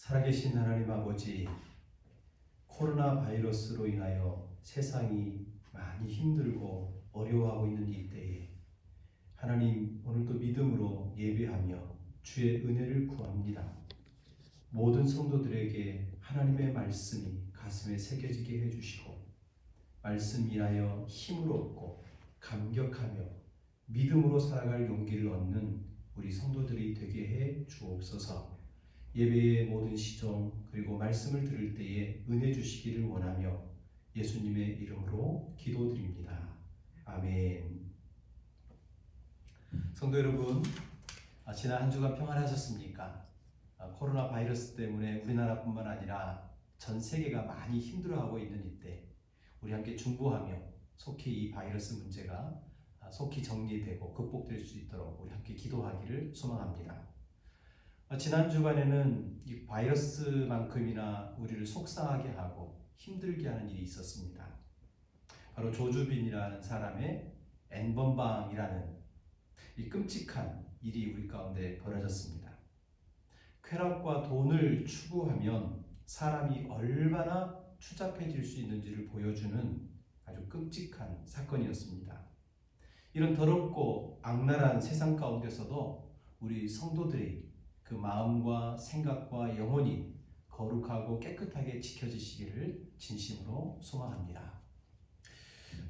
살아계신 하나님 아버지, 코로나 바이러스로 인하여 세상이 많이 힘들고 어려워하고 있는 이때에 하나님, 오늘도 믿음으로 예배하며 주의 은혜를 구합니다. 모든 성도들에게 하나님의 말씀이 가슴에 새겨지게 해주시고 말씀 인하여 힘을 얻고 감격하며 믿음으로 살아갈 용기를 얻는 우리 성도들이 되게 해 주옵소서. 예배의 모든 시종 그리고 말씀을 들을 때에 은혜 주시기를 원하며 예수님의 이름으로 기도드립니다. 아멘. 성도 여러분, 지난 한 주간 평안하셨습니까? 코로나 바이러스 때문에 우리나라뿐만 아니라 전 세계가 많이 힘들어하고 있는 이때 우리 함께 중보하며 속히 이 바이러스 문제가 속히 정리되고 극복될 수 있도록 우리 함께 기도하기를 소망합니다. 지난 주간에는 이 바이러스만큼이나 우리를 속상하게 하고 힘들게 하는 일이 있었습니다. 바로 조주빈이라는 사람의 N번방이라는 이 끔찍한 일이 우리 가운데 벌어졌습니다. 쾌락과 돈을 추구하면 사람이 얼마나 추잡해질 수 있는지를 보여주는 아주 끔찍한 사건이었습니다. 이런 더럽고 악랄한 세상 가운데서도 우리 성도들이 그 마음과 생각과 영혼이 거룩하고 깨끗하게 지켜지시기를 진심으로 소망합니다.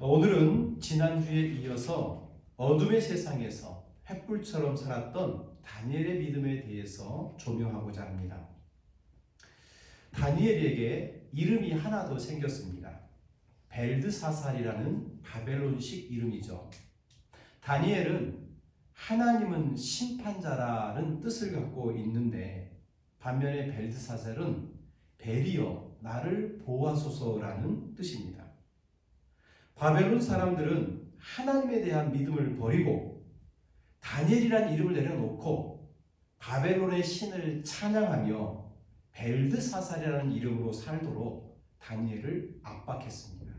오늘은 지난주에 이어서 어둠의 세상에서 횃불처럼 살았던 다니엘의 믿음에 대해서 조명하고자 합니다. 다니엘에게 이름이 하나 더 생겼습니다. 벨드사살이라는 바벨론식 이름이죠. 다니엘은 하나님은 심판자라는 뜻을 갖고 있는데 반면에 벨드사살은 벨이여 나를 보호하소서라는 뜻입니다. 바벨론 사람들은 하나님에 대한 믿음을 버리고 다니엘이라는 이름을 내려놓고 바벨론의 신을 찬양하며 벨드사살이라는 이름으로 살도록 다니엘을 압박했습니다.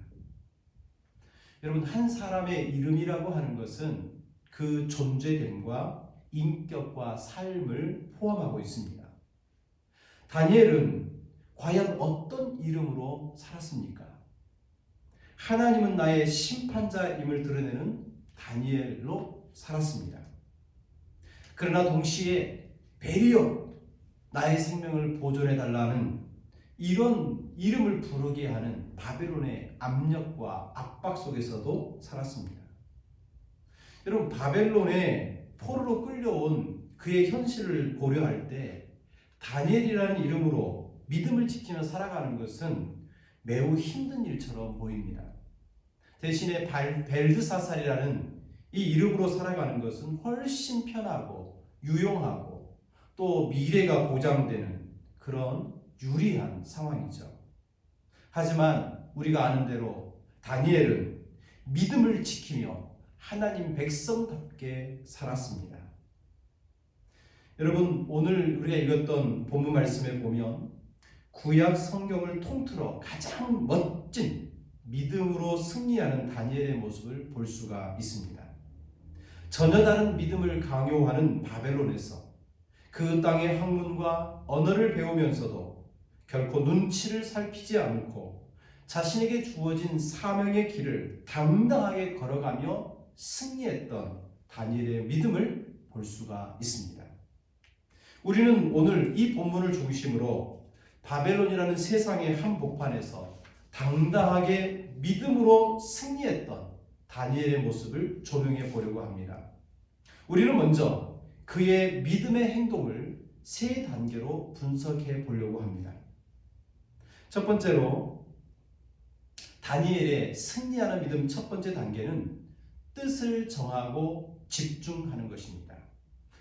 여러분, 한 사람의 이름이라고 하는 것은 그 존재됨과 인격과 삶을 포함하고 있습니다. 다니엘은 과연 어떤 이름으로 살았습니까? 하나님은 나의 심판자임을 드러내는 다니엘로 살았습니다. 그러나 동시에 벨이여 나의 생명을 보존해달라는 이런 이름을 부르게 하는 바벨론의 압력과 압박 속에서도 살았습니다. 여러분, 바벨론에 포로로 끌려온 그의 현실을 고려할 때 다니엘이라는 이름으로 믿음을 지키며 살아가는 것은 매우 힘든 일처럼 보입니다. 대신에 벨드사살이라는 이 이름으로 살아가는 것은 훨씬 편하고 유용하고 또 미래가 보장되는 그런 유리한 상황이죠. 하지만 우리가 아는 대로 다니엘은 믿음을 지키며 하나님 백성답게 살았습니다. 여러분, 오늘 우리가 읽었던 본문 말씀에 보면 구약 성경을 통틀어 가장 멋진 믿음으로 승리하는 다니엘의 모습을 볼 수가 있습니다. 전혀 다른 믿음을 강요하는 바벨론에서 그 땅의 학문과 언어를 배우면서도 결코 눈치를 살피지 않고 자신에게 주어진 사명의 길을 당당하게 걸어가며 승리했던 다니엘의 믿음을 볼 수가 있습니다. 우리는 오늘 이 본문을 중심으로 바벨론이라는 세상의 한복판에서 당당하게 믿음으로 승리했던 다니엘의 모습을 조명해 보려고 합니다. 우리는 먼저 그의 믿음의 행동을 세 단계로 분석해 보려고 합니다. 첫 번째로 다니엘의 승리하는 믿음 첫 번째 단계는 뜻을 정하고 집중하는 것입니다.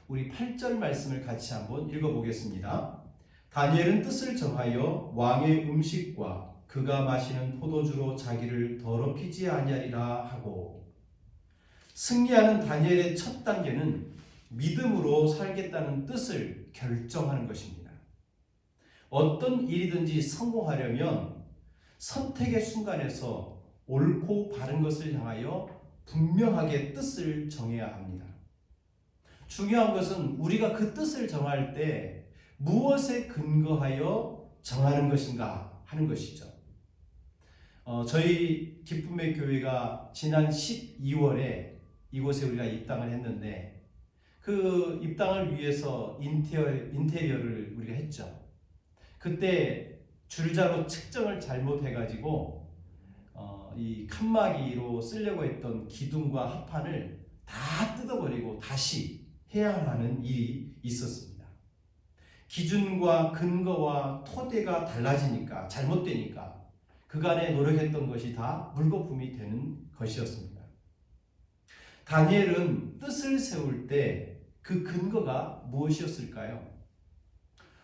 우리 8절 말씀을 같이 한번 읽어보겠습니다. 다니엘은 뜻을 정하여 왕의 음식과 그가 마시는 포도주로 자기를 더럽히지 아니하리라 하고, 승리하는 다니엘의 첫 단계는 믿음으로 살겠다는 뜻을 결정하는 것입니다. 어떤 일이든지 성공하려면 선택의 순간에서 옳고 바른 것을 향하여 분명하게 뜻을 정해야 합니다. 중요한 것은 우리가 그 뜻을 정할 때 무엇에 근거하여 정하는 것인가 하는 것이죠. 저희 기쁨의 교회가 지난 12월에 이곳에 우리가 입당을 했는데 그 입당을 위해서 인테리어를 우리가 했죠. 그때 줄자로 측정을 잘못해가지고 이 칸막이로 쓰려고 했던 기둥과 합판을 다 뜯어버리고 다시 해야 하는 일이 있었습니다. 기준과 근거와 토대가 달라지니까 잘못되니까 그간에 노력했던 것이 다 물거품이 되는 것이었습니다. 다니엘은 뜻을 세울 때 그 근거가 무엇이었을까요?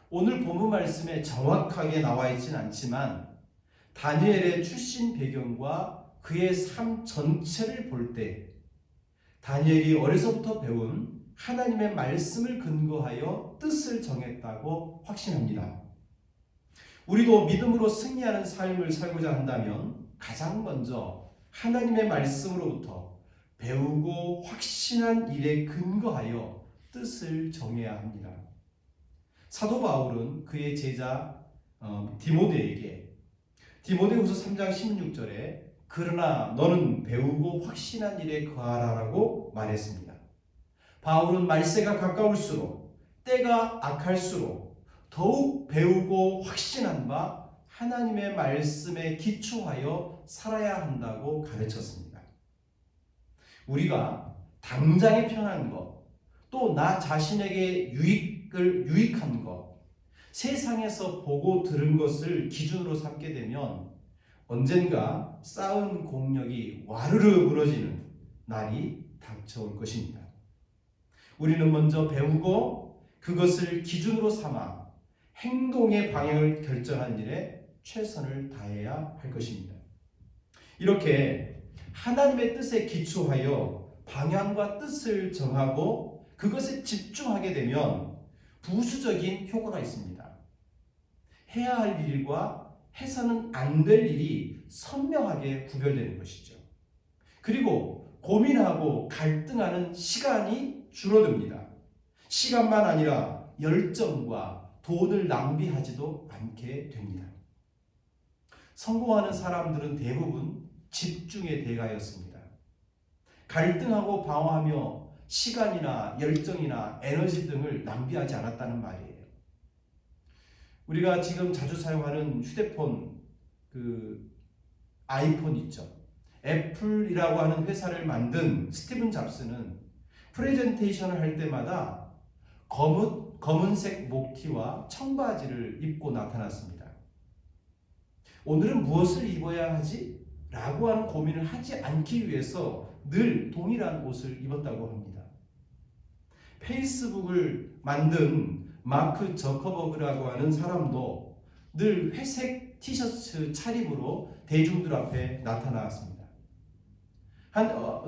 오늘 본문 말씀에 정확하게 나와 있진 않지만 다니엘의 출신 배경과 그의 삶 전체를 볼 때 다니엘이 어려서부터 배운 하나님의 말씀을 근거하여 뜻을 정했다고 확신합니다. 우리도 믿음으로 승리하는 삶을 살고자 한다면 가장 먼저 하나님의 말씀으로부터 배우고 확신한 일에 근거하여 뜻을 정해야 합니다. 사도 바울은 그의 제자 디모데에게 디모데후서 3장 16절에 그러나 너는 배우고 확신한 일에 거하라라고 말했습니다. 바울은 말세가 가까울수록 때가 악할수록 더욱 배우고 확신한 바 하나님의 말씀에 기초하여 살아야 한다고 가르쳤습니다. 우리가 당장에 편한 것, 또 나 자신에게 유익한 것, 세상에서 보고 들은 것을 기준으로 삼게 되면 언젠가 쌓은 공력이 와르르 무너지는 날이 닥쳐올 것입니다. 우리는 먼저 배우고 그것을 기준으로 삼아 행동의 방향을 결정하는 일에 최선을 다해야 할 것입니다. 이렇게 하나님의 뜻에 기초하여 방향과 뜻을 정하고 그것에 집중하게 되면 부수적인 효과가 있습니다. 해야 할 일과 해서는 안 될 일이 선명하게 구별되는 것이죠. 그리고 고민하고 갈등하는 시간이 줄어듭니다. 시간만 아니라 열정과 돈을 낭비하지도 않게 됩니다. 성공하는 사람들은 대부분 집중의 대가였습니다. 갈등하고 방어하며 시간이나 열정이나 에너지 등을 낭비하지 않았다는 말이에요. 우리가 지금 자주 사용하는 휴대폰, 아이폰 있죠. 애플이라고 하는 회사를 만든 스티븐 잡스는 프레젠테이션을 할 때마다 검은색 목티와 청바지를 입고 나타났습니다. 오늘은 무엇을 입어야 하지? 라고 하는 고민을 하지 않기 위해서 늘 동일한 옷을 입었다고 합니다. 페이스북을 만든 마크 저커버그라고 하는 사람도 늘 회색 티셔츠 차림으로 대중들 앞에 나타났습니다.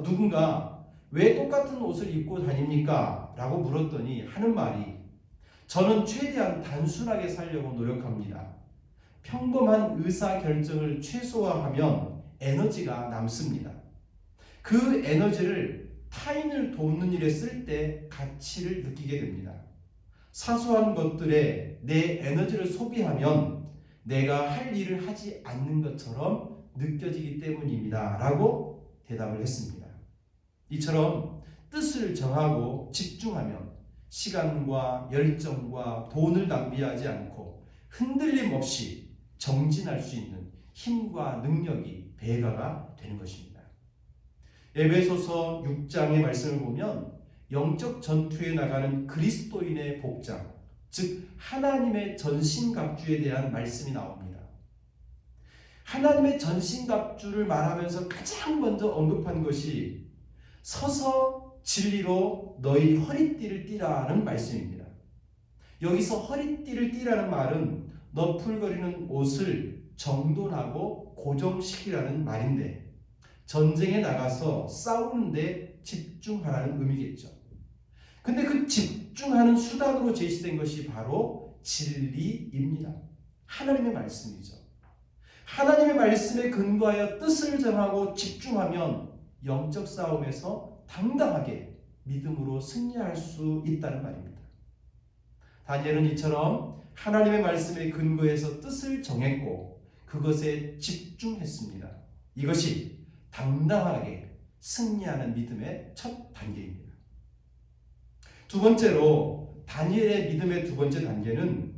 누군가 왜 똑같은 옷을 입고 다닙니까? 라고 물었더니 하는 말이 저는 최대한 단순하게 살려고 노력합니다. 평범한 의사결정을 최소화하면 에너지가 남습니다. 그 에너지를 타인을 돕는 일에 쓸 때 가치를 느끼게 됩니다. 사소한 것들에 내 에너지를 소비하면 내가 할 일을 하지 않는 것처럼 느껴지기 때문입니다. 라고 대답을 했습니다. 이처럼 뜻을 정하고 집중하면 시간과 열정과 돈을 낭비하지 않고 흔들림 없이 정진할 수 있는 힘과 능력이 배가가 되는 것입니다. 에베소서 6장의 말씀을 보면 영적 전투에 나가는 그리스도인의 복장, 즉 하나님의 전신갑주에 대한 말씀이 나옵니다. 하나님의 전신갑주를 말하면서 가장 먼저 언급한 것이 서서 진리로 너희 허리띠를 띠라는 말씀입니다. 여기서 허리띠를 띠라는 말은 너풀거리는 옷을 정돈하고 고정시키라는 말인데 전쟁에 나가서 싸우는데 집중하라는 의미겠죠. 근데 그 집중하는 수단으로 제시된 것이 바로 진리입니다. 하나님의 말씀이죠. 하나님의 말씀에 근거하여 뜻을 정하고 집중하면 영적 싸움에서 당당하게 믿음으로 승리할 수 있다는 말입니다. 다니엘은 이처럼 하나님의 말씀에 근거해서 뜻을 정했고 그것에 집중했습니다. 이것이 당당하게 승리하는 믿음의 첫 단계입니다. 두 번째로 다니엘의 믿음의 두 번째 단계는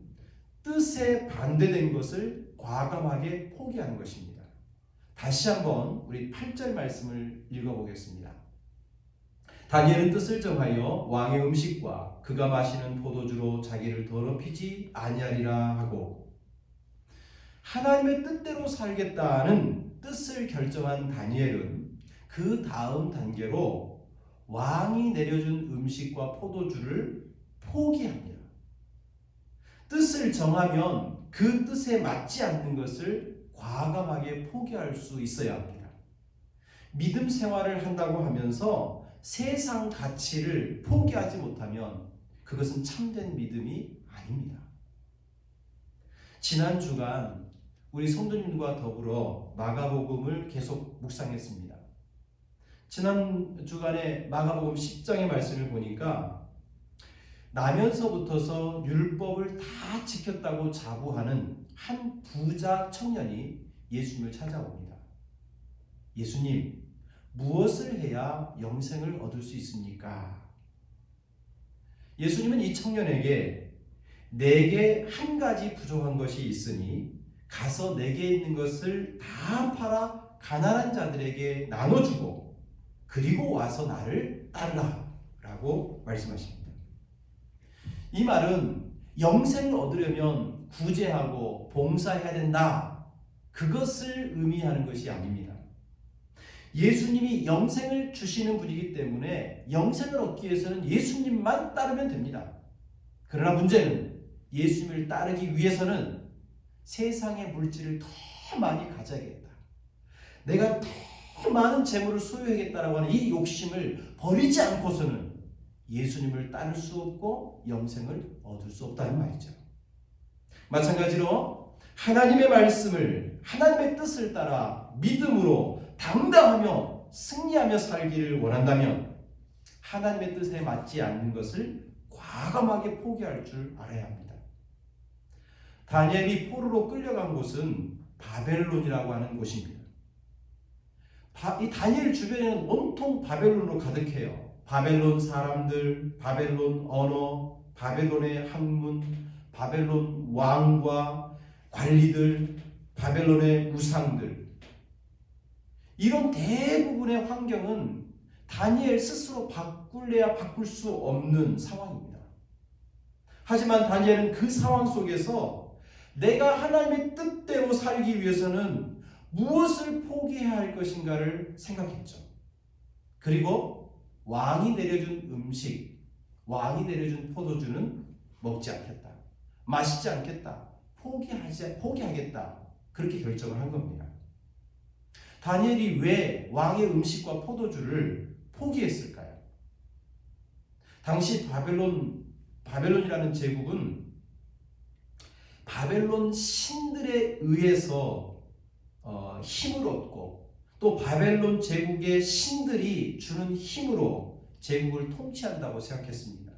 뜻에 반대된 것을 과감하게 포기하는 것입니다. 다시 한번 우리 8절 말씀을 읽어보겠습니다. 다니엘은 뜻을 정하여 왕의 음식과 그가 마시는 포도주로 자기를 더럽히지 아니하리라 하고, 하나님의 뜻대로 살겠다는 뜻을 결정한 다니엘은 그 다음 단계로 왕이 내려준 음식과 포도주를 포기합니다. 뜻을 정하면 그 뜻에 맞지 않는 것을 과감하게 포기할 수 있어야 합니다. 믿음 생활을 한다고 하면서 세상 가치를 포기하지 못하면 그것은 참된 믿음이 아닙니다. 지난 주간 우리 성도님과 더불어 마가복음을 계속 묵상했습니다. 지난 주간에 마가복음 10장의 말씀을 보니까 나면서부터서 율법을 다 지켰다고 자부하는 한 부자 청년이 예수님을 찾아옵니다. 예수님, 무엇을 해야 영생을 얻을 수 있습니까? 예수님은 이 청년에게 내게 한 가지 부족한 것이 있으니 가서 내게 있는 것을 다 팔아 가난한 자들에게 나눠주고 그리고 와서 나를 따르라 라고 말씀하십니다. 이 말은 영생을 얻으려면 구제하고 봉사해야 된다, 그것을 의미하는 것이 아닙니다. 예수님이 영생을 주시는 분이기 때문에 영생을 얻기 위해서는 예수님만 따르면 됩니다. 그러나 문제는 예수님을 따르기 위해서는 세상의 물질을 더 많이 가져야겠다, 내가 더 많은 재물을 소유하겠다라고 하는 이 욕심을 버리지 않고서는 예수님을 따를 수 없고 영생을 얻을 수 없다는 말이죠. 마찬가지로 하나님의 말씀을, 하나님의 뜻을 따라 믿음으로 당당하며 승리하며 살기를 원한다면 하나님의 뜻에 맞지 않는 것을 과감하게 포기할 줄 알아야 합니다. 다니엘이 포로로 끌려간 곳은 바벨론이라고 하는 곳입니다. 이 다니엘 주변에는 온통 바벨론으로 가득해요. 바벨론 사람들, 바벨론 언어, 바벨론의 학문, 바벨론 왕과 관리들, 바벨론의 우상들, 이런 대부분의 환경은 다니엘 스스로 바꿀래야 바꿀 수 없는 상황입니다. 하지만 다니엘은 그 상황 속에서 내가 하나님의 뜻대로 살기 위해서는 무엇을 포기해야 할 것인가를 생각했죠. 그리고 왕이 내려준 음식, 왕이 내려준 포도주는 먹지 않겠다, 마시지 않겠다, 포기하겠다, 그렇게 결정을 한 겁니다. 다니엘이 왜 왕의 음식과 포도주를 포기했을까요? 당시 바벨론이라는 제국은 바벨론 신들에 의해서 힘을 얻고 또 바벨론 제국의 신들이 주는 힘으로 제국을 통치한다고 생각했습니다.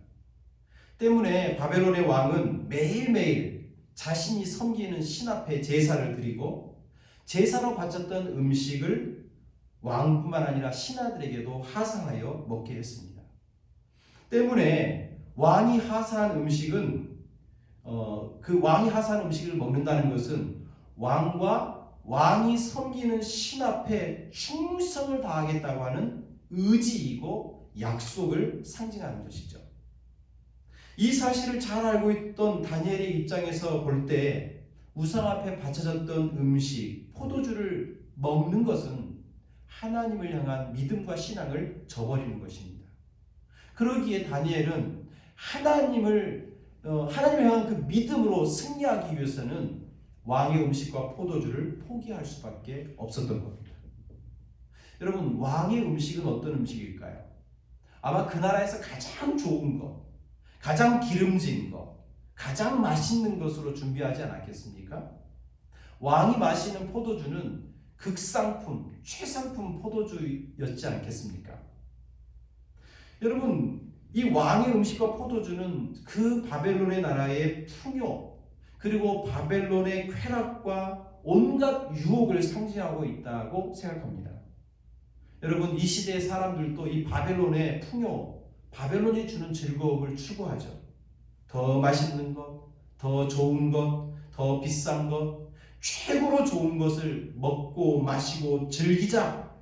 때문에 바벨론의 왕은 매일매일 자신이 섬기는 신 앞에 제사를 드리고 제사로 바쳤던 음식을 왕뿐만 아니라 신하들에게도 하사하여 먹게 했습니다. 때문에 왕이 하사한 음식은 그 왕이 하사한 음식을 먹는다는 것은 왕과 왕이 섬기는 신 앞에 충성을 다하겠다고 하는 의지이고 약속을 상징하는 것이죠. 이 사실을 잘 알고 있던 다니엘의 입장에서 볼 때 우상 앞에 바쳐졌던 음식, 포도주를 먹는 것은 하나님을 향한 믿음과 신앙을 저버리는 것입니다. 그러기에 다니엘은 하나님을 향한 그 믿음으로 승리하기 위해서는 왕의 음식과 포도주를 포기할 수밖에 없었던 겁니다. 여러분, 왕의 음식은 어떤 음식일까요? 아마 그 나라에서 가장 좋은 것, 가장 기름진 것, 가장 맛있는 것으로 준비하지 않았겠습니까? 왕이 마시는 포도주는 극상품, 최상품 포도주였지 않겠습니까? 여러분, 이 왕의 음식과 포도주는 그 바벨론의 나라의 풍요, 그리고 바벨론의 쾌락과 온갖 유혹을 상징하고 있다고 생각합니다. 여러분, 이 시대의 사람들도 이 바벨론의 풍요, 바벨론이 주는 즐거움을 추구하죠. 더 맛있는 것, 더 좋은 것, 더 비싼 것, 최고로 좋은 것을 먹고 마시고 즐기자.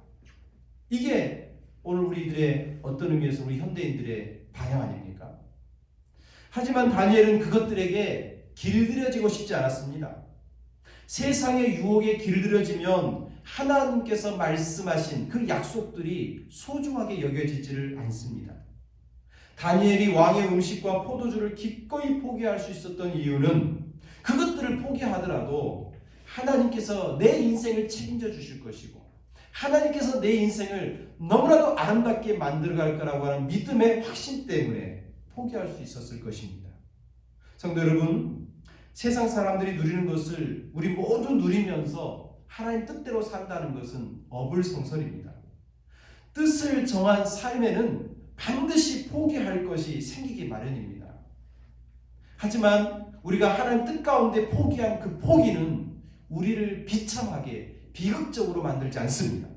이게 오늘 우리들의 어떤 의미에서 우리 현대인들의 방향 아닙니까? 하지만 다니엘은 그것들에게 길들여지고 싶지 않았습니다. 세상의 유혹에 길들여지면 하나님께서 말씀하신 그 약속들이 소중하게 여겨지지를 않습니다. 다니엘이 왕의 음식과 포도주를 기꺼이 포기할 수 있었던 이유는 그것들을 포기하더라도 하나님께서 내 인생을 책임져 주실 것이고 하나님께서 내 인생을 너무나도 아름답게 만들어갈 거라고 하는 믿음의 확신 때문에 포기할 수 있었을 것입니다. 성도 여러분, 세상 사람들이 누리는 것을 우리 모두 누리면서 하나님 뜻대로 산다는 것은 어불성설입니다. 뜻을 정한 삶에는 반드시 포기할 것이 생기기 마련입니다. 하지만 우리가 하나님 뜻 가운데 포기한 그 포기는 우리를 비참하게 비극적으로 만들지 않습니다.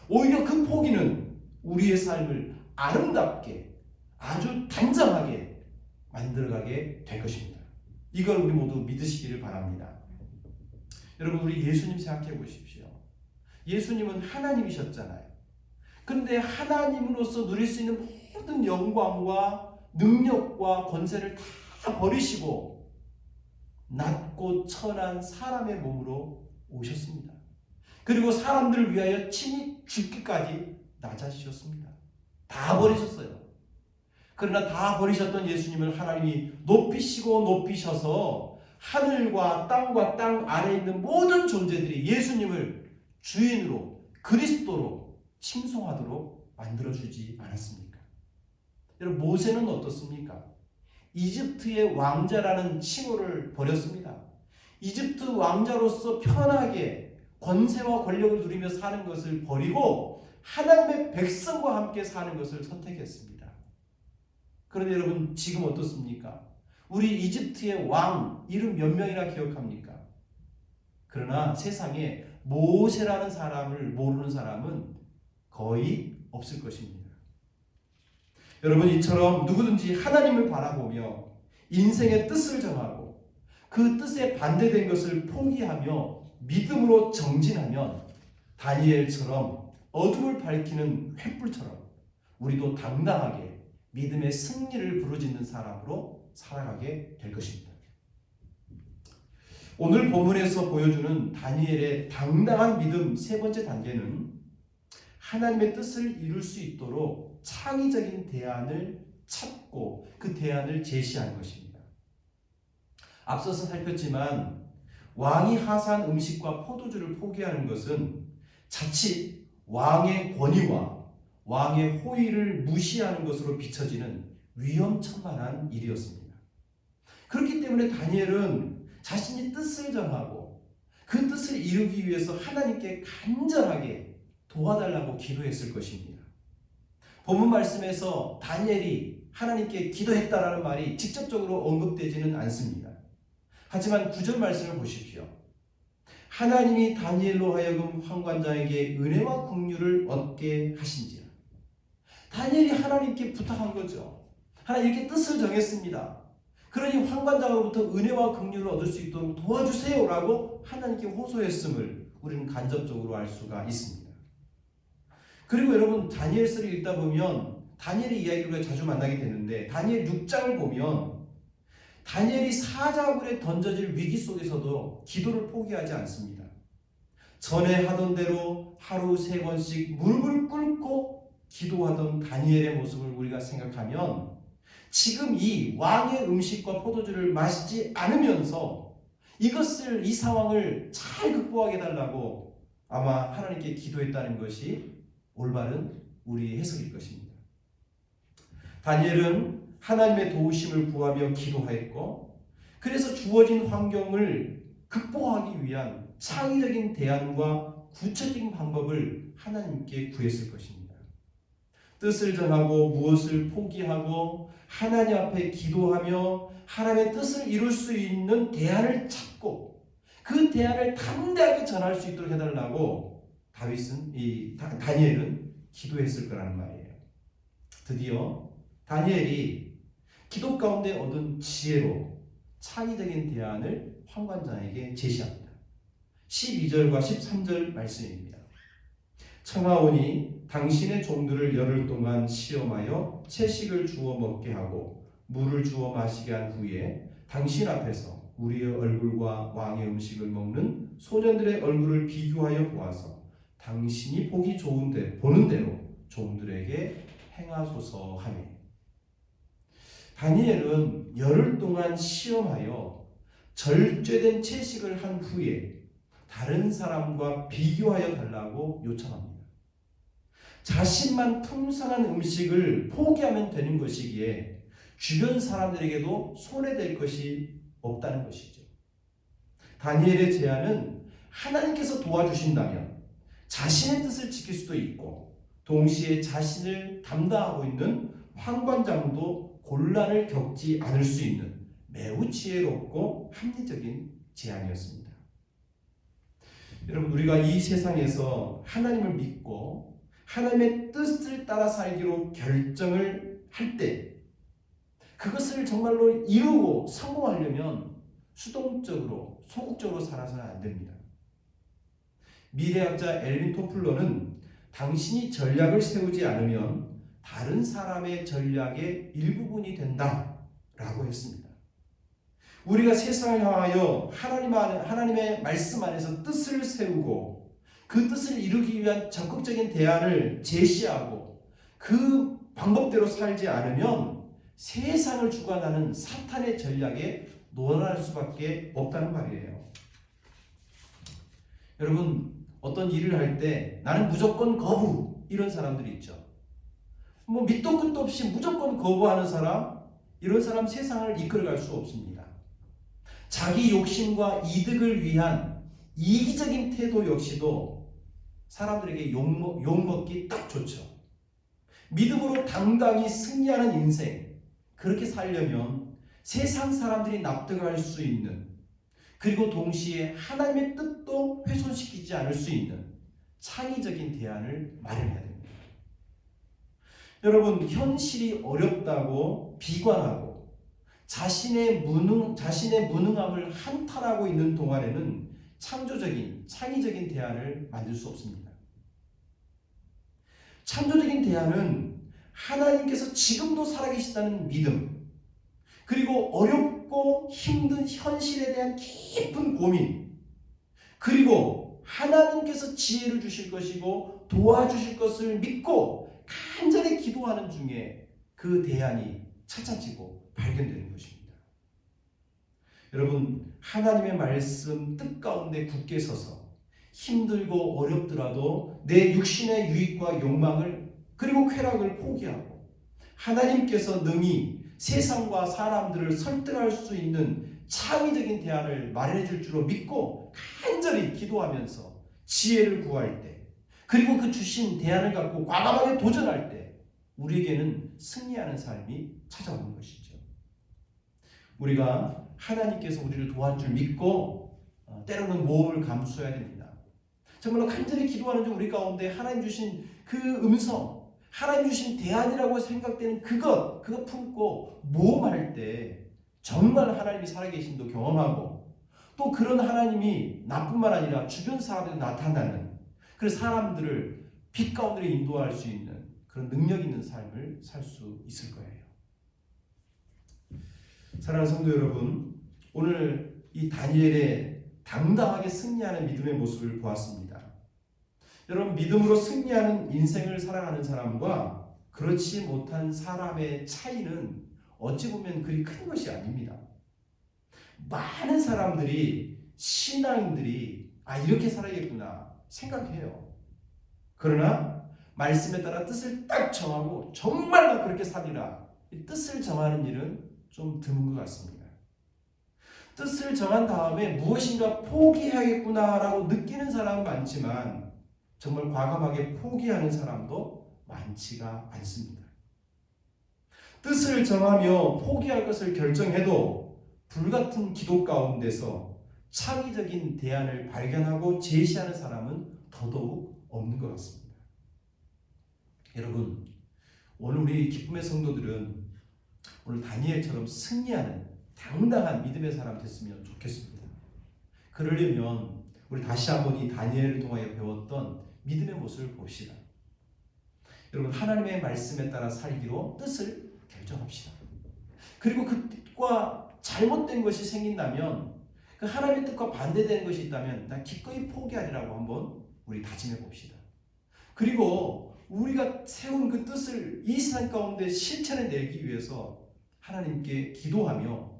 오히려 그 포기는 우리의 삶을 아름답게 아주 단정하게 만들어가게 될 것입니다. 이걸 우리 모두 믿으시기를 바랍니다. 여러분, 우리 예수님 생각해 보십시오. 예수님은 하나님이셨잖아요. 그런데 하나님으로서 누릴 수 있는 모든 영광과 능력과 권세를 다 버리시고 낮고 천한 사람의 몸으로 오셨습니다. 그리고 사람들을 위하여 친히 죽기까지 낮아지셨습니다. 다 버리셨어요. 그러나 다 버리셨던 예수님을 하나님이 높이시고 높이셔서 하늘과 땅과 땅 아래에 있는 모든 존재들이 예수님을 주인으로 그리스도로 칭송하도록 만들어주지 않았습니까? 여러분, 모세는 어떻습니까? 이집트의 왕자라는 칭호를 버렸습니다. 이집트 왕자로서 편하게 권세와 권력을 누리며 사는 것을 버리고 하나님의 백성과 함께 사는 것을 선택했습니다. 그런데 여러분, 지금 어떻습니까? 우리 이집트의 왕 이름 몇 명이나 기억합니까? 그러나 세상에 모세라는 사람을 모르는 사람은 거의 없을 것입니다. 여러분, 이처럼 누구든지 하나님을 바라보며 인생의 뜻을 정하고 그 뜻에 반대된 것을 포기하며 믿음으로 정진하면 다니엘처럼 어둠을 밝히는 횃불처럼 우리도 당당하게 믿음의 승리를 부르짖는 사람으로 살아가게 될 것입니다. 오늘 본문에서 보여주는 다니엘의 당당한 믿음 세 번째 단계는 하나님의 뜻을 이룰 수 있도록 창의적인 대안을 찾고 그 대안을 제시하는 것입니다. 앞서서 살폈지만 왕이 하사한 음식과 포도주를 포기하는 것은 자칫 왕의 권위와 왕의 호의를 무시하는 것으로 비춰지는 위험천만한 일이었습니다. 그렇기 때문에 다니엘은 자신이 뜻을 정하고 그 뜻을 이루기 위해서 하나님께 간절하게 도와달라고 기도했을 것입니다. 본문 말씀에서 다니엘이 하나님께 기도했다라는 말이 직접적으로 언급되지는 않습니다. 하지만 9절 말씀을 보십시오. 하나님이 다니엘로 하여금 환관장에게 은혜와 긍휼을 얻게 하신지라. 다니엘이 하나님께 부탁한 거죠. 하나님 이렇게 뜻을 정했습니다. 그러니 환관장으로부터 은혜와 긍휼을 얻을 수 있도록 도와주세요라고 하나님께 호소했음을 우리는 간접적으로 알 수가 있습니다. 그리고 여러분, 다니엘서를 읽다 보면 다니엘의 이야기를 자주 만나게 되는데 다니엘 6장을 보면 다니엘이 사자굴에 던져질 위기 속에서도 기도를 포기하지 않습니다. 전에 하던 대로 하루 3번씩 무릎을 꿇고 기도하던 다니엘의 모습을 우리가 생각하면 지금 이 왕의 음식과 포도주를 마시지 않으면서 이 상황을 잘 극복하게 해달라고 아마 하나님께 기도했다는 것이 올바른 우리의 해석일 것입니다. 다니엘은 하나님의 도우심을 구하며 기도하였고 그래서 주어진 환경을 극복하기 위한 창의적인 대안과 구체적인 방법을 하나님께 구했을 것입니다. 뜻을 정하고 무엇을 포기하고 하나님 앞에 기도하며 하나님의 뜻을 이룰 수 있는 대안을 찾고 그 대안을 담대하게 전할 수 있도록 해달라고 다니엘은 기도했을 거라는 말이에요. 드디어 다니엘이 기도 가운데 얻은 지혜로 창의적인 대안을 환관장에게 제시합니다. 12절과 13절 말씀입니다. 청하오니 당신의 종들을 열흘 동안 시험하여 채식을 주어 먹게 하고 물을 주어 마시게 한 후에 당신 앞에서 우리의 얼굴과 왕의 음식을 먹는 소년들의 얼굴을 비교하여 보아서 당신이 보기 좋은데 보는 대로 종들에게 행하소서 하며, 다니엘은 열흘 동안 시험하여 절제된 채식을 한 후에 다른 사람과 비교하여 달라고 요청합니다. 자신만 풍성한 음식을 포기하면 되는 것이기에 주변 사람들에게도 손해될 것이 없다는 것이죠. 다니엘의 제안은 하나님께서 도와주신다면 자신의 뜻을 지킬 수도 있고 동시에 자신을 담당하고 있는 환관장도 곤란을 겪지 않을 수 있는 매우 지혜롭고 합리적인 제안이었습니다. 여러분, 우리가 이 세상에서 하나님을 믿고 하나님의 뜻을 따라 살기로 결정을 할 때 그것을 정말로 이루고 성공하려면 수동적으로 소극적으로 살아서는 안 됩니다. 미래학자 엘빈 토플러는 당신이 전략을 세우지 않으면 다른 사람의 전략의 일부분이 된다라고 했습니다. 우리가 세상을 향하여 하나님의 말씀 안에서 뜻을 세우고 그 뜻을 이루기 위한 적극적인 대안을 제시하고 그 방법대로 살지 않으면 세상을 주관하는 사탄의 전략에 놀아날 수밖에 없다는 말이에요. 여러분, 어떤 일을 할 때 나는 무조건 거부, 이런 사람들이 있죠. 밑도 끝도 없이 무조건 거부하는 사람, 이런 사람 세상을 이끌어갈 수 없습니다. 자기 욕심과 이득을 위한 이기적인 태도 역시도 사람들에게 욕먹기 딱 좋죠. 믿음으로 당당히 승리하는 인생, 그렇게 살려면 세상 사람들이 납득할 수 있는, 그리고 동시에 하나님의 뜻도 훼손시키지 않을 수 있는 창의적인 대안을 마련해야 됩니다. 여러분, 현실이 어렵다고 비관하고 자신의 무능함을 한탄하고 있는 동안에는 창의적인 대안을 만들 수 없습니다. 창조적인 대안은 하나님께서 지금도 살아계시다는 믿음, 그리고 어렵고 힘든 현실에 대한 깊은 고민, 그리고 하나님께서 지혜를 주실 것이고 도와주실 것을 믿고 간절히 기도하는 중에 그 대안이 찾아지고 발견되는 것입니다. 여러분, 하나님의 말씀 뜻 가운데 굳게 서서 힘들고 어렵더라도 내 육신의 유익과 욕망을 그리고 쾌락을 포기하고 하나님께서 능히 세상과 사람들을 설득할 수 있는 창의적인 대안을 마련해 줄 줄로 믿고 간절히 기도하면서 지혜를 구할 때, 그리고 그 주신 대안을 갖고 과감하게 도전할 때 우리에게는 승리하는 삶이 찾아오는 것이죠. 우리가 하나님께서 우리를 도와줄 믿고 때로는 모험을 감수해야 됩니다. 정말로 간절히 기도하는 중 우리 가운데 하나님 주신 그 음성, 하나님 주신 대안이라고 생각되는 그것 품고 모험할 때 정말 하나님이 살아계심도 경험하고, 또 그런 하나님이 나뿐만 아니라 주변 사람들에 나타나는 그 사람들을 빛 가운데 인도할 수 있는 그런 능력 있는 삶을 살 수 있을 거예요. 사랑하는 성도 여러분, 오늘 이 다니엘의 당당하게 승리하는 믿음의 모습을 보았습니다. 여러분, 믿음으로 승리하는 인생을 살아가는 사람과 그렇지 못한 사람의 차이는 어찌 보면 그리 큰 것이 아닙니다. 많은 사람들이, 신앙인들이 이렇게 살아야겠구나 생각해요. 그러나 말씀에 따라 뜻을 딱 정하고 정말 나 그렇게 살리라, 이 뜻을 정하는 일은 좀 드문 것 같습니다. 뜻을 정한 다음에 무엇인가 포기해야겠구나라고 느끼는 사람은 많지만 정말 과감하게 포기하는 사람도 많지가 않습니다. 뜻을 정하며 포기할 것을 결정해도 불같은 기도 가운데서 창의적인 대안을 발견하고 제시하는 사람은 더더욱 없는 것 같습니다. 여러분, 오늘 우리 기쁨의 성도들은 오늘 다니엘처럼 승리하는 당당한 믿음의 사람 됐으면 좋겠습니다. 그러려면 우리 다시 한번 이 다니엘을 통하여 배웠던 믿음의 모습을 봅시다. 여러분, 하나님의 말씀에 따라 살기로 뜻을 결정합시다. 그리고 그 뜻과 잘못된 것이 생긴다면, 그 하나님의 뜻과 반대되는 것이 있다면 나 기꺼이 포기하리라고 한번 우리 다짐해 봅시다. 그리고 우리가 세운 그 뜻을 이 세상 가운데 실천해 내기 위해서 하나님께 기도하며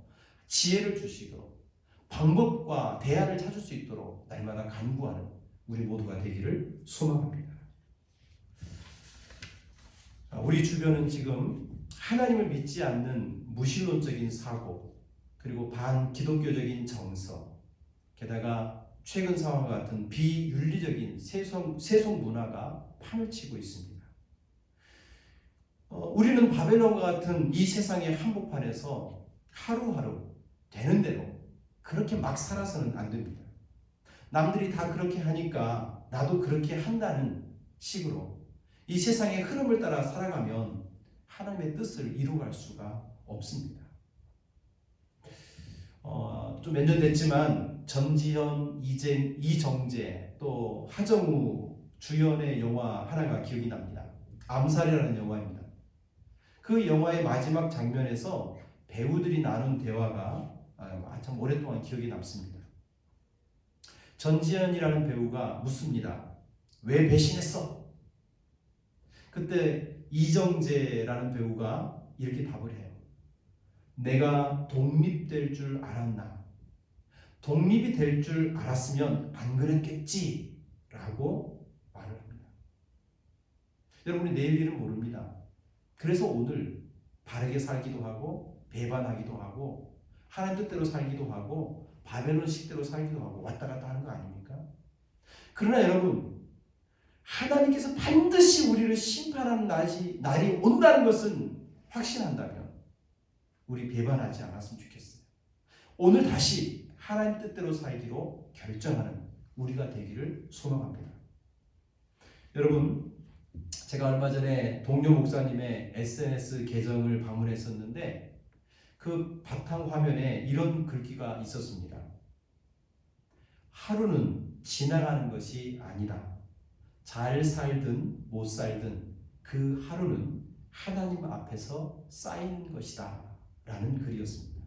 지혜를 주시도록, 방법과 대안을 찾을 수 있도록 날마다 간구하는 우리 모두가 되기를 소망합니다. 우리 주변은 지금 하나님을 믿지 않는 무신론적인 사고, 그리고 반기독교적인 정서, 게다가 최근 상황과 같은 비윤리적인 세속 문화가 판을 치고 있습니다. 우리는 바벨론과 같은 이 세상의 한복판에서 하루하루 되는 대로 그렇게 막 살아서는 안 됩니다. 남들이 다 그렇게 하니까 나도 그렇게 한다는 식으로 이 세상의 흐름을 따라 살아가면 하나님의 뜻을 이루어갈 수가 없습니다. 좀 몇 년 됐지만 전지현, 이정재, 또 하정우 주연의 영화 하나가 기억이 납니다. 암살이라는 영화입니다. 그 영화의 마지막 장면에서 배우들이 나눈 대화가 참 오랫동안 기억이 남습니다. 전지현이라는 배우가 묻습니다. 왜 배신했어? 그때 이정재라는 배우가 이렇게 답을 해요. 내가 독립될 줄 알았나? 독립이 될 줄 알았으면 안 그랬겠지? 라고 말을 합니다. 여러분이 내일 일은 모릅니다. 그래서 오늘 바르게 살기도 하고 배반하기도 하고 하나님 뜻대로 살기도 하고 바벨론식대로 살기도 하고 왔다 갔다 하는 거 아닙니까? 그러나 여러분, 하나님께서 반드시 우리를 심판하는 날이 온다는 것은 확신한다면 우리 배반하지 않았으면 좋겠어요. 오늘 다시 하나님 뜻대로 살기로 결정하는 우리가 되기를 소망합니다. 여러분, 제가 얼마 전에 동료 목사님의 SNS 계정을 방문했었는데 그 바탕 화면에 이런 글귀가 있었습니다. 하루는 지나가는 것이 아니다. 잘 살든 못 살든 그 하루는 하나님 앞에서 쌓인 것이다. 라는 글이었습니다.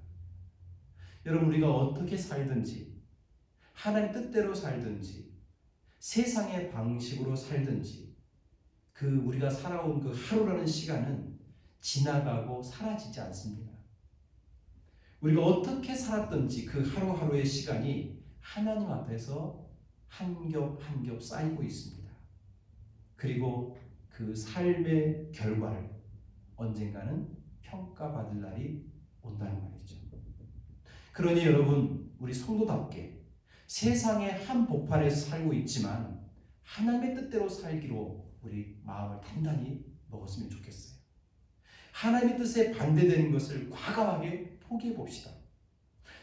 여러분, 우리가 어떻게 살든지, 하나님 뜻대로 살든지, 세상의 방식으로 살든지, 그 우리가 살아온 그 하루라는 시간은 지나가고 사라지지 않습니다. 우리가 어떻게 살았든지 그 하루하루의 시간이 하나님 앞에서 한 겹 한 겹 쌓이고 있습니다. 그리고 그 삶의 결과를 언젠가는 평가받을 날이 온다는 말이죠. 그러니 여러분, 우리 성도답게 세상의 한 복판에서 살고 있지만 하나님의 뜻대로 살기로 우리 마음을 단단히 먹었으면 좋겠어요. 하나님의 뜻에 반대되는 것을 과감하게 포기해 봅시다.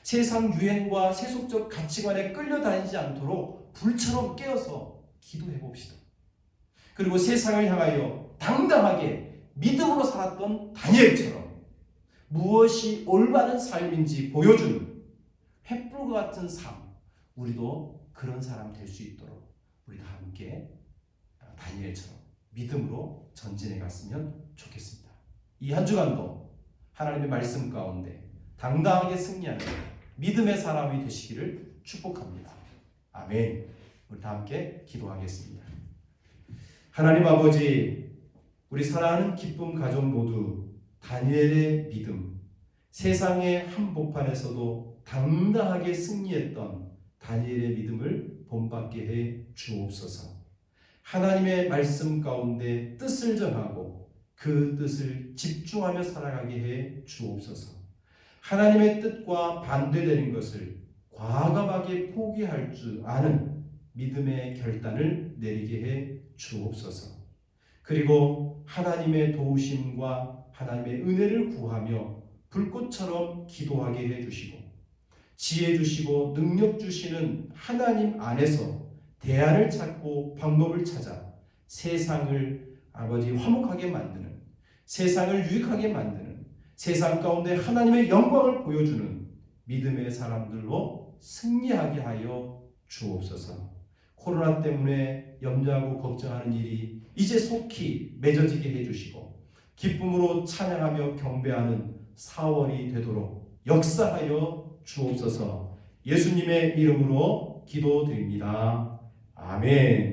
세상 유행과 세속적 가치관에 끌려다니지 않도록 불처럼 깨어서 기도해 봅시다. 그리고 세상을 향하여 당당하게 믿음으로 살았던 다니엘처럼 무엇이 올바른 삶인지 보여주는 횃불과 같은 삶, 우리도 그런 사람 될 수 있도록 우리 다 함께 다니엘처럼 믿음으로 전진해 갔으면 좋겠습니다. 이 한 주간도 하나님의 말씀 가운데 당당하게 승리하는 믿음의 사람이 되시기를 축복합니다. 아멘. 우리 다 함께 기도하겠습니다. 하나님 아버지, 우리 사랑하는 기쁨 가족 모두 다니엘의 믿음, 세상의 한복판에서도 당당하게 승리했던 다니엘의 믿음을 본받게 해 주옵소서. 하나님의 말씀 가운데 뜻을 정하고 그 뜻을 집중하며 살아가게 해 주옵소서. 하나님의 뜻과 반대되는 것을 과감하게 포기할 줄 아는 믿음의 결단을 내리게 해 주옵소서. 그리고 하나님의 도우심과 하나님의 은혜를 구하며 불꽃처럼 기도하게 해주시고 지혜 주시고 능력 주시는 하나님 안에서 대안을 찾고 방법을 찾아 세상을 아버지 화목하게 만드는, 세상을 유익하게 만드는, 세상 가운데 하나님의 영광을 보여주는 믿음의 사람들로 승리하게 하여 주옵소서. 코로나 때문에 염려하고 걱정하는 일이 이제 속히 맺어지게 해주시고 기쁨으로 찬양하며 경배하는 4월이 되도록 역사하여 주옵소서. 예수님의 이름으로 기도드립니다. 아멘.